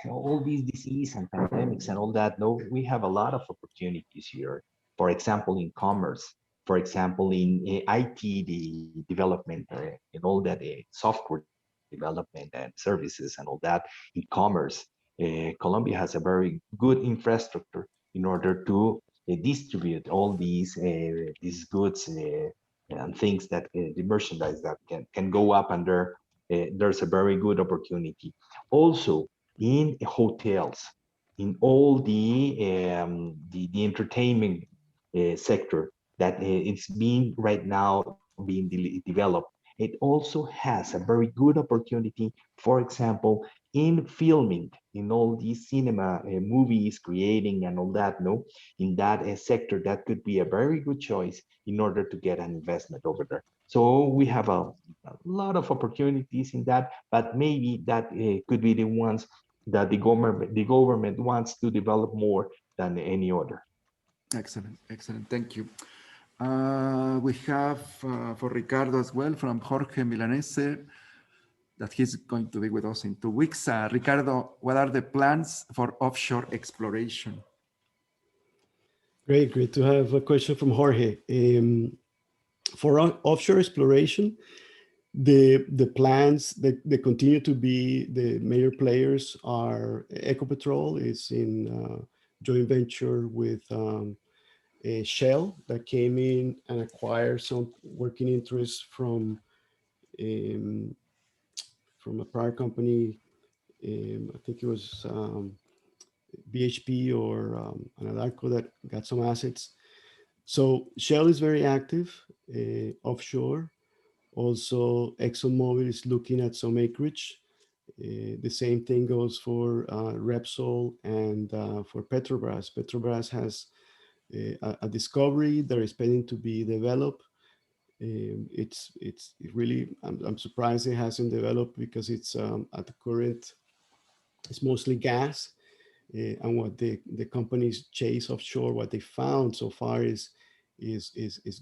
all these disease and pandemics and all that, no, we have a lot of opportunities here. For example, in commerce, for example, in IT, the development, and all that software development and services and all that. In commerce, Colombia has a very good infrastructure in order to distribute all these goods and things that the merchandise that can go up under. There's a very good opportunity. Also, in hotels, in all the entertainment sector that it's being right now being developed, it also has a very good opportunity, for example, in filming, in all these cinema movies, creating and all that, no? In that sector, that could be a very good choice in order to get an investment over there. So we have a lot of opportunities in that, but maybe that could be the ones that the government wants to develop more than any other. Excellent, excellent. Thank you. We have for Ricardo as well from Jorge Milanese that he's going to be with us in 2 weeks. Ricardo, what are the plans for offshore exploration? Great to have a question from Jorge. For offshore exploration, the plans that they continue to be the major players are Ecopetrol is in joint venture with a Shell that came in and acquired some working interests um, from a prior company. I think it was BHP or Anadarko that got some assets. So Shell is very active offshore. Also, ExxonMobil is looking at some acreage. The same thing goes for Repsol and for Petrobras. Petrobras has a discovery that is pending to be developed. It's really, I'm surprised it hasn't developed because it's at the current, it's mostly gas. And what the companies chase offshore, what they found so far is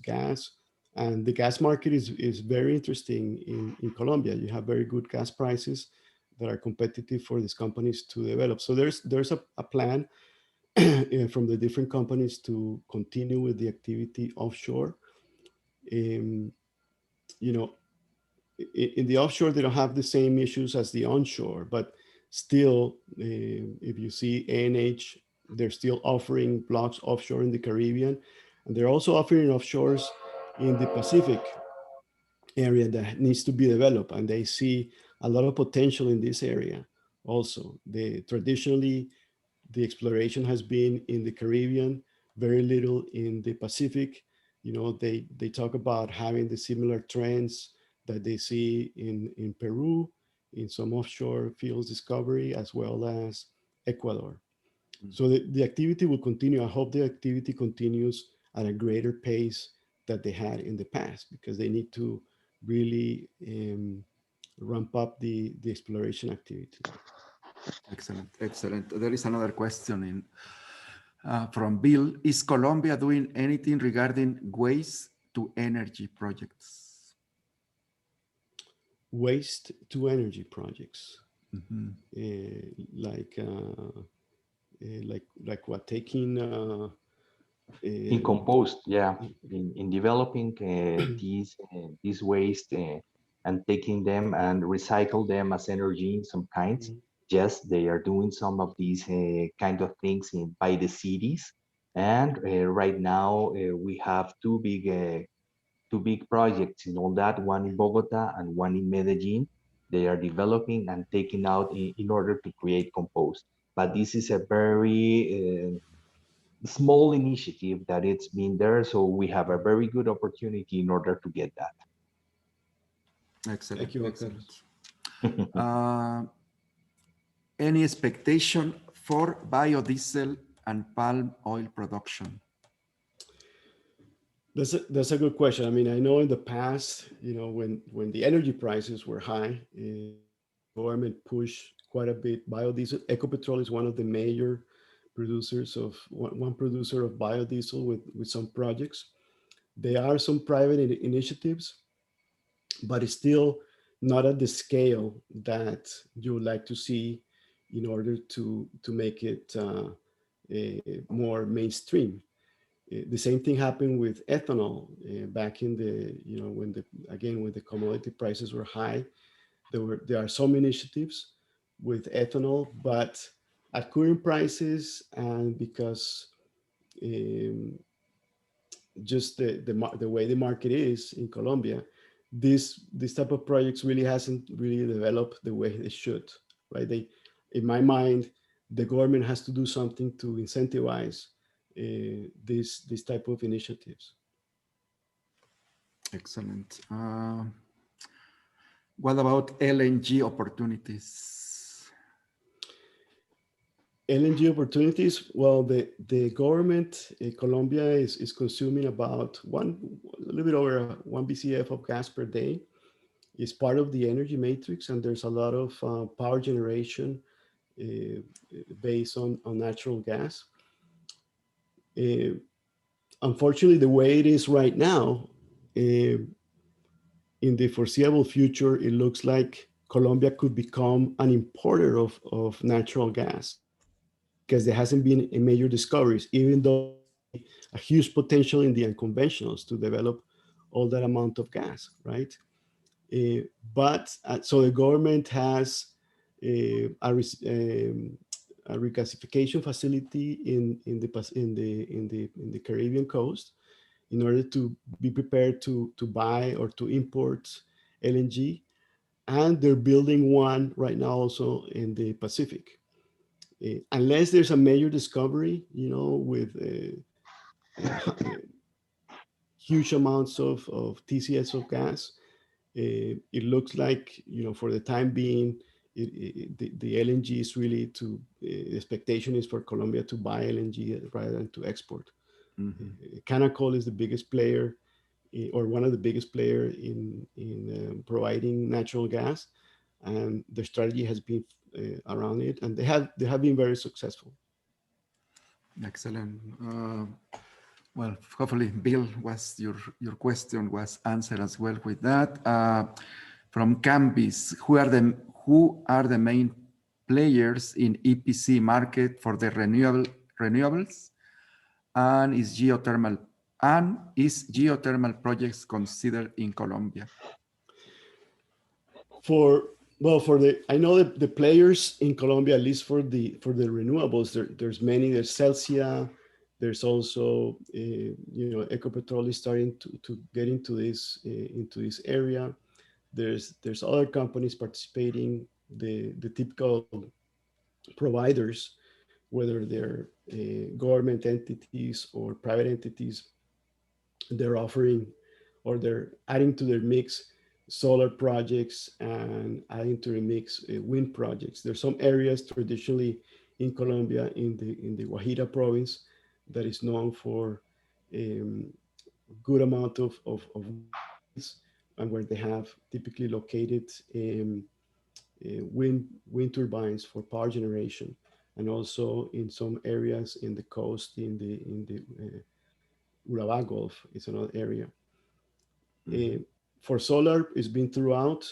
gas. And the gas market is very interesting in Colombia. You have very good gas prices that are competitive for these companies to develop. So there's a plan from the different companies to continue with the activity offshore. Um, you know, in the offshore, they don't have the same issues as the onshore, but still, if you see ANH, they're still offering blocks offshore in the Caribbean, and they're also offering offshores in the Pacific area that needs to be developed, and they see a lot of potential in this area. Also, they traditionally the exploration has been in the Caribbean, very little in the Pacific. You know, they talk about having the similar trends that they see in Peru, in some offshore fields discovery, as well as Ecuador. So the activity will continue. I hope the activity continues at a greater pace that they had in the past, because they need to really ramp up the exploration activity. Excellent, excellent. There is another question from Bill. Is Colombia doing anything regarding waste to energy projects? Waste to energy projects, Mm-hmm. like what, taking In compost, yeah, in developing these waste and taking them and recycle them as energy in some kinds. Yes, they are doing some of these kind of things in by the cities. And right now we have two big projects in all that, one in Bogota and one in Medellin. They are developing and taking out in order to create compost. But this is a very small initiative that it's been there, so we have a very good opportunity in order to get that. Excellent. Thank you, Juan Excellent. Carlos. Any expectation for biodiesel and palm oil production? That's a good question. I mean, I know in the past, you know, when the energy prices were high, government pushed quite a bit biodiesel. Ecopetrol is one of the major producers of one producer of biodiesel with some projects. There are some private initiatives, but it's still not at the scale that you would like to see in order to make it more mainstream. The same thing happened with ethanol back in the, you know, when when the commodity prices were high. There are some initiatives with ethanol, but at current prices, and because um, just the way the market is in Colombia, this type of projects really hasn't really developed the way they should, right? In my mind, the government has to do something to incentivize this type of initiatives. Excellent. What about LNG opportunities? LNG opportunities. Well, the government in Colombia is consuming about a little bit over 1 BCF of gas per day. It's part of the energy matrix, and there's a lot of power generation uh, based on natural gas. Uh, Unfortunately, the way it is right now, in the foreseeable future, it looks like Colombia could become an importer of natural gas, because there hasn't been a major discoveries, even though a huge potential in the unconventionals to develop all that amount of gas, right? But so the government has a regasification facility in the Caribbean coast in order to be prepared to buy or to import LNG, and they're building one right now also in the Pacific. Unless there's a major discovery, with huge amounts of TCS of gas, it looks like, for the time being, the LNG is really the expectation is for Colombia to buy LNG rather than to export. Canacol is the biggest player, or one of the biggest player in providing natural gas, and their strategy has been around it, and they have been very successful. Excellent. Well, hopefully, Bill, your question was answered as well with that. From Cambis, who are the main players in EPC market for the renewables, and is geothermal projects considered in Colombia? I know that the players in Colombia, at least for the renewables, there's many. There's Celsia. There's also, Ecopetrol is starting to get into this area. There's other companies participating. The typical providers, whether they're government entities or private entities, they're offering, or they're adding to their mix solar projects and adding to the mix wind projects. There's some areas traditionally in Colombia, in the Guajira province, that is known for good amount of winds, and where they have typically located wind turbines for power generation, and also in some areas in the coast, in the Urabá Gulf is another area. For solar, it's been throughout.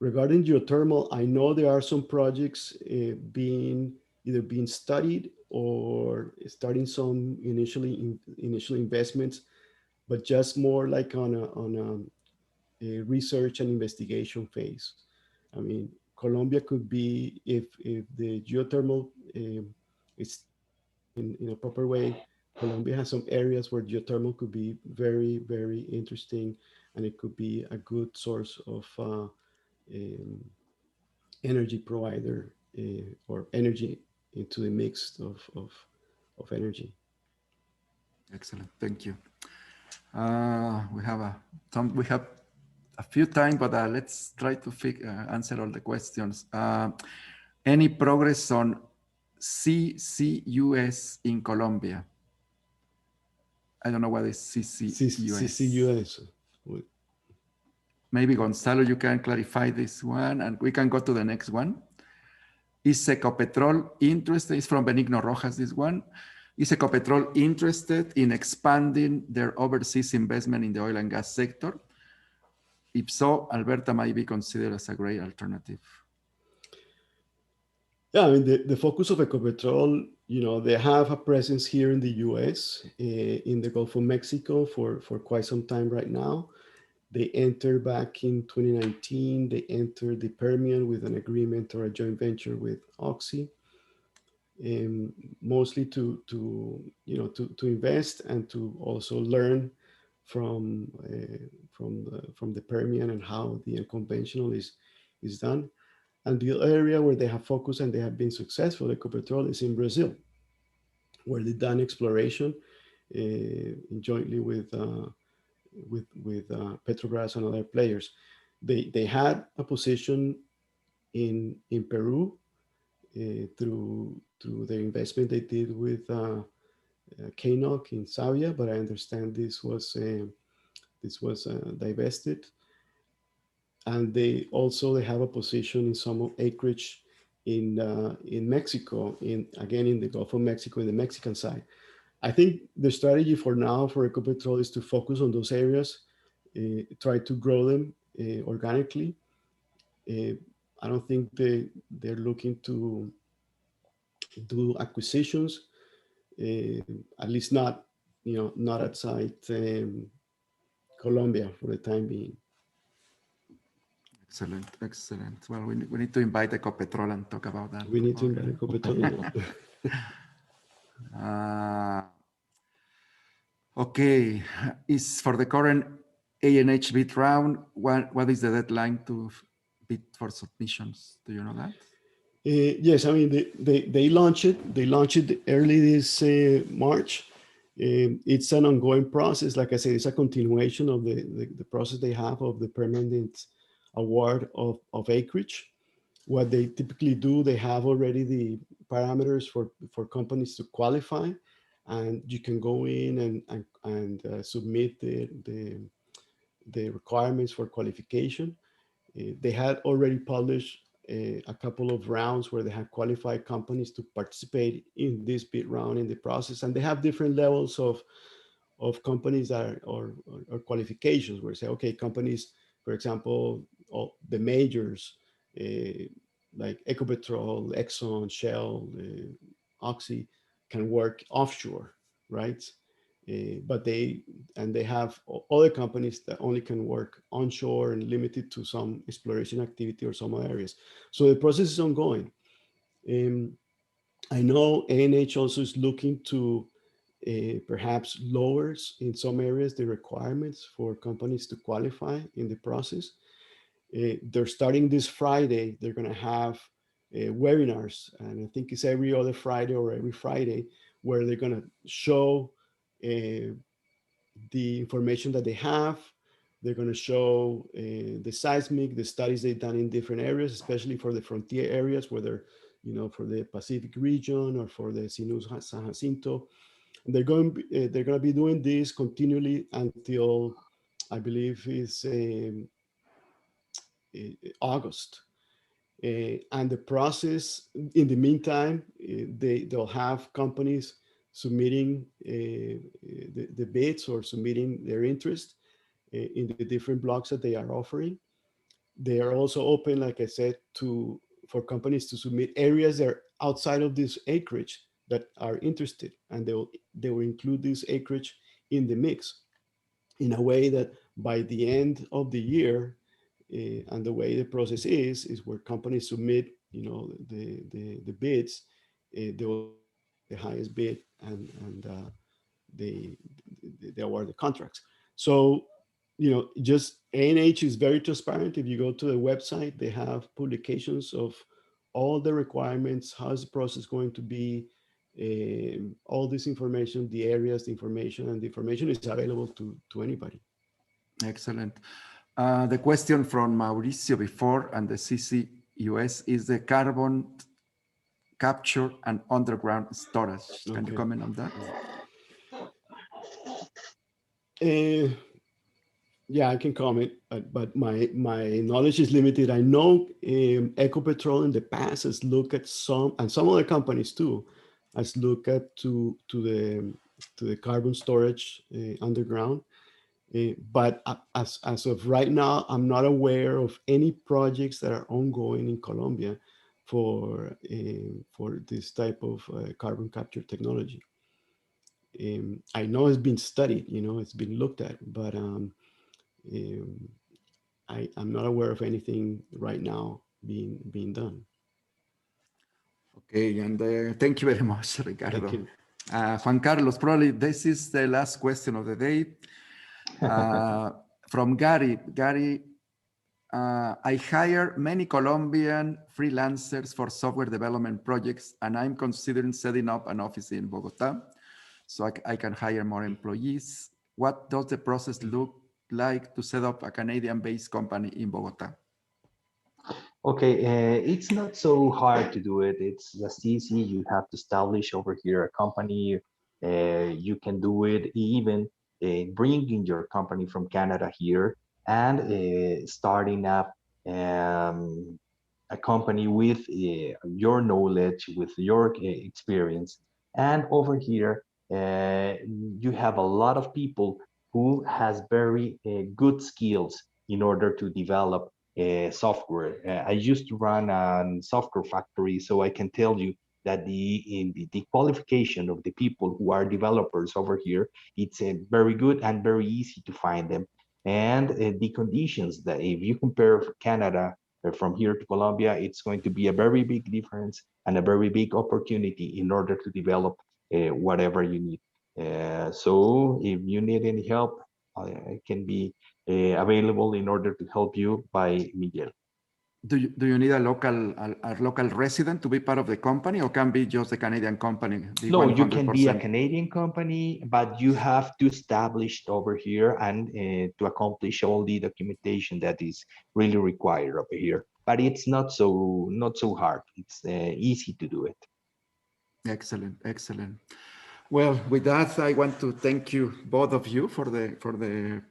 Regarding geothermal, I know there are some projects either being studied or starting some initial investments, but just more like on a research and investigation phase. I mean, Colombia could be, if the geothermal is in a proper way, Colombia has some areas where geothermal could be very, very interesting, and it could be a good source of energy provider, or energy into the mix of energy. Excellent, thank you. We have a few time, but let's try to answer all the questions. Any progress on CCUS in Colombia? I don't know what is CCUS. CCUS. Maybe Gonzalo, you can clarify this one, and we can go to the next one. Is Ecopetrol interested? It's from Benigno Rojas, this one. Is Ecopetrol interested in expanding their overseas investment in the oil and gas sector? If so, Alberta might be considered as a great alternative. Yeah, I mean, the focus of Ecopetrol, they have a presence here in the US, in the Gulf of Mexico for quite some time right now. They entered back in 2019, they entered the Permian with an agreement or a joint venture with Oxy, mostly to invest and to also learn from the Permian and how the unconventional is done. And the area where they have focused and they have been successful, Ecopetrol, is in Brazil, where they've done exploration jointly with Petrobras and other players. They had a position in Peru through the investment they did with KNOC in Savia, but I understand this was divested. And they have a position in some acreage in Mexico, again in the Gulf of Mexico, in the Mexican side. I think the strategy for now for Ecopetrol is to focus on those areas, try to grow them organically. I don't think they're looking to do acquisitions, at least not outside Colombia for the time being. Excellent, excellent. Well, we need to invite Ecopetrol and talk about that. We need to invite Ecopetrol. Okay, is for the current ANH bid round, what is the deadline to bid for submissions? Do you know that? Yes, I mean they launched it. They launched it early this March. It's an ongoing process. Like I said, it's a continuation of the process they have of the permanent award of acreage. What they typically do, they have already the parameters for companies to qualify, and you can go in and submit the requirements for qualification. They had already published a couple of rounds where they have qualified companies to participate in this bid round in the process, and they have different levels of companies that are, or qualifications where say, okay, companies, for example, all the majors like Ecopetrol, Exxon, Shell, Oxy can work offshore, right? But they have other companies that only can work onshore and limited to some exploration activity or some areas. So the process is ongoing. I know ANH also is looking to perhaps lowers in some areas the requirements for companies to qualify in the process. They're starting this Friday. They're going to have webinars, and I think it's every other Friday or every Friday, where they're going to show the information that they have. They're going to show the seismic, the studies they've done in different areas, especially for the frontier areas, whether, you know, for the Pacific region or for the Sinus San Jacinto. They're going to be doing this continually until, I believe, is August. And the process, in the meantime, they'll have companies submitting the bids or submitting their interest in the different blocks that they are offering. They are also open, like I said, for companies to submit areas that are outside of this acreage that are interested, and they will include this acreage in the mix in a way that by the end of the year, and the way the process is where companies submit, you know, the bids, they will the highest bid, and they award the contracts. So, you know, just ANH is very transparent. If you go to the website, they have publications of all the requirements, how's the process going to be, all this information, the areas, the information, and the information is available to anybody. Excellent. The question from Mauricio before and the CCUS is the carbon capture and underground storage. Can you comment on that? Yeah, I can comment, but my knowledge is limited. I know Ecopetrol in the past has looked at some, and some other companies too, has looked at to the carbon storage underground. But as of right now, I'm not aware of any projects that are ongoing in Colombia for this type of carbon capture technology. I know it's been studied, you know, it's been looked at, but I'm not aware of anything right now being done. Okay, and thank you very much, Ricardo. Thank you. Juan Carlos, probably this is the last question of the day. From Gary. Gary, I hire many Colombian freelancers for software development projects, and I'm considering setting up an office in Bogota so I can hire more employees. What does the process look like to set up a Canadian-based company in Bogota? Okay, it's not so hard to do it. It's just easy. You have to establish over here a company. You can do it even bringing your company from Canada here and starting up a company with your knowledge, with your experience. And over here, you have a lot of people who has very good skills in order to develop software. I used to run a software factory, so I can tell you that the qualification of the people who are developers over here, it's very good and very easy to find them. And the conditions that if you compare Canada from here to Colombia, it's going to be a very big difference and a very big opportunity in order to develop whatever you need. So if you need any help, I can be available in order to help you by Miguel. Do you need a local resident to be part of the company, or can be just a Canadian company? No, 100%? You can be a Canadian company, but you have to establish over here and to accomplish all the documentation that is really required over here. But it's not so hard. It's easy to do it. Excellent, excellent. Well, with that, I want to thank you, both of you, for the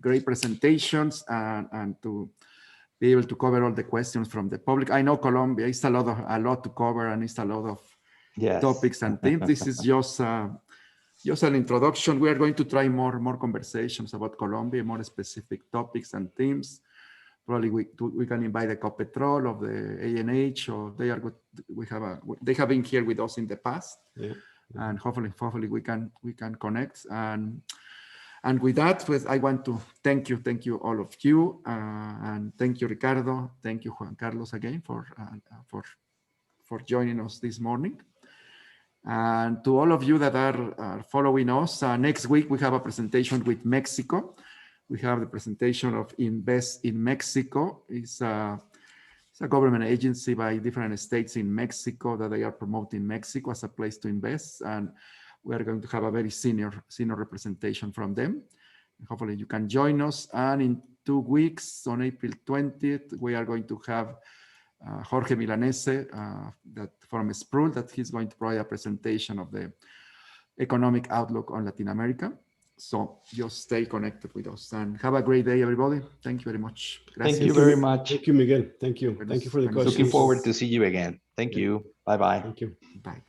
great presentations and to be able to cover all the questions from the public. I know Colombia is a lot to cover, and it's a lot of topics and themes. This is just an introduction. We are going to try more conversations about Colombia, more specific topics and themes. Probably we can invite Ecopetrol of the ANH, or they are good. They have been here with us in the past, and hopefully we can connect. And with that, I want to thank you all of you, and thank you, Ricardo. Thank you, Juan Carlos, again for joining us this morning. And to all of you that are following us, next week we have a presentation with Mexico. We have the presentation of Invest in Mexico. It's a government agency by different states in Mexico that they are promoting Mexico as a place to invest. And we are going to have a very senior representation from them. Hopefully you can join us. And in 2 weeks, on April 20th, we are going to have Jorge Milanese that from Sproul, that he's going to provide a presentation of the economic outlook on Latin America. So just stay connected with us and have a great day, everybody. Thank you very much. Gracias. Thank you very much. Thank you, Miguel. Thank you. Thank you for the questions. Looking forward to see you again. Thank you. Bye-bye. Thank you. Bye.